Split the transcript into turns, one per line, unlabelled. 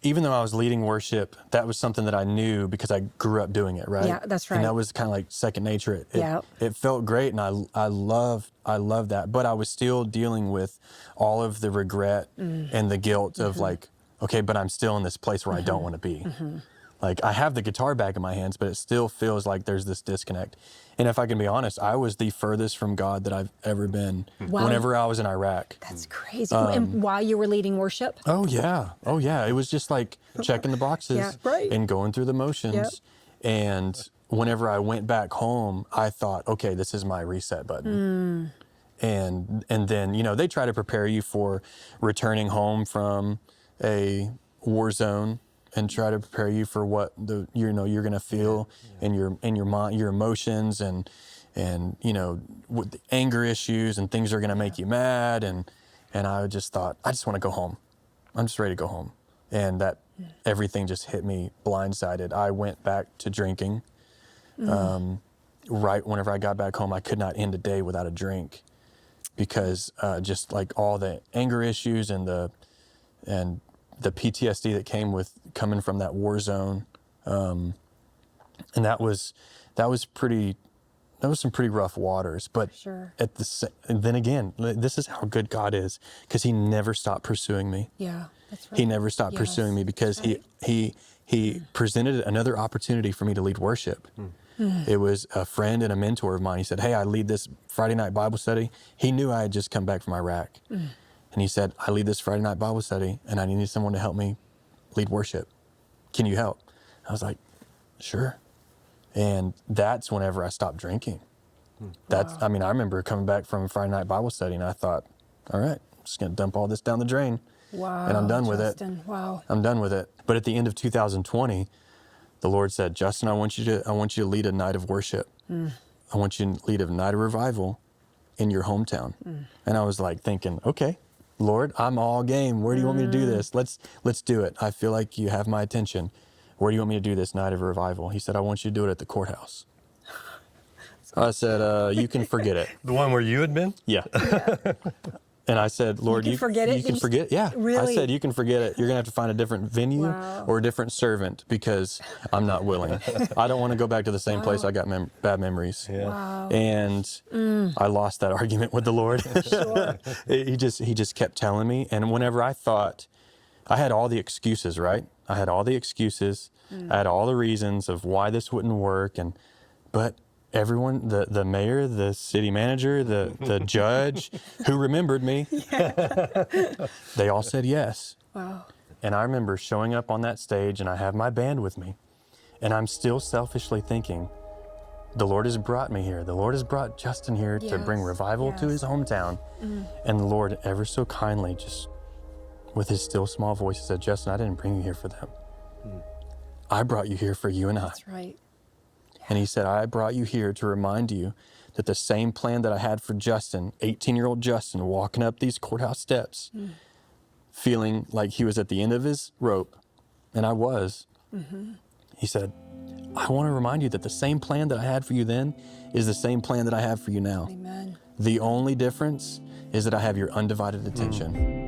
even though I was leading worship, that was something that I knew because I grew up doing it, right?
Yeah, that's right.
And that was kind of like second nature.
Yeah.
It felt great, and I loved that. But I was still dealing with all of the regret and the guilt of like, okay, but I'm still in this place where I don't want to be. Like, I have the guitar back in my hands, but it still feels like there's this disconnect. And if I can be honest, I was the furthest from God that I've ever been whenever I was in Iraq.
That's crazy. And while you were leading worship?
Oh, yeah. It was just like checking the boxes and going through the motions.
Yep.
And whenever I went back home, I thought, okay, this is my reset button. And then, you know, they try to prepare you for returning home from a war zone and try to prepare you for what you're going to feel in your mind, your emotions, and you know, with the anger issues and things are going to make you mad. And I just thought, I just want to go home. I'm just ready to go home. And that everything just hit me blindsided. I went back to drinking. Right whenever I got back home, I could not end a day without a drink because just like all the anger issues and the PTSD that came with coming from that war zone, and that was some pretty rough waters. But then again, this is how good God is, because He never stopped pursuing me.
Yeah, that's right.
He never stopped pursuing me because He presented another opportunity for me to lead worship. It was a friend and a mentor of mine. He said, "Hey, I lead this Friday night Bible study." He knew I had just come back from Iraq. And he said, "I lead this Friday night Bible study, and I need someone to help me lead worship. Can you help?" I was like, "Sure." And that's whenever I stopped drinking. I remember coming back from Friday night Bible study, and I thought, all right, I'm just going to dump all this down the drain.
Wow.
And I'm done with it.
Wow.
I'm done with it. But at the end of 2020, the Lord said, "Justin, I want you to lead a night of worship. I want you to lead a night of revival in your hometown." And I was like thinking, okay, Lord, I'm all game. Where do you want me to do this? Let's do it. I feel like you have my attention. Where do you want me to do this night of revival? He said, "I want you to do it at the courthouse." I said, "You can forget it."
The one where you had been?
Yeah. And I said, "Lord,
you can forget it?
You can forget it?" Yeah.
Really?
I said, "You can forget it. You're going to have to find a different venue or a different servant, because I'm not willing. I don't want to go back to the same place I got bad memories."
Yeah.
Wow.
And I lost that argument with the Lord.
Sure.
He just kept telling me. And whenever I thought, I had all the excuses, right? I had all the excuses. I had all the reasons of why this wouldn't work. But everyone, the mayor, the city manager, the judge who remembered me, they all said yes.
Wow.
And I remember showing up on that stage, and I have my band with me, and I'm still selfishly thinking, the Lord has brought me here. The Lord has brought Justin here to bring revival to his hometown. And the Lord ever so kindly, just with His still small voice, said, "Justin, I didn't bring you here for them. I brought you here for you and I."
That's right.
And He said, "I brought you here to remind you that the same plan that I had for Justin, 18-year-old Justin, walking up these courthouse steps, feeling like he was at the end of his rope, and I was." He said, "I want to remind you that the same plan that I had for you then is the same plan that I have for you now.
Amen.
The only difference is that I have your undivided attention."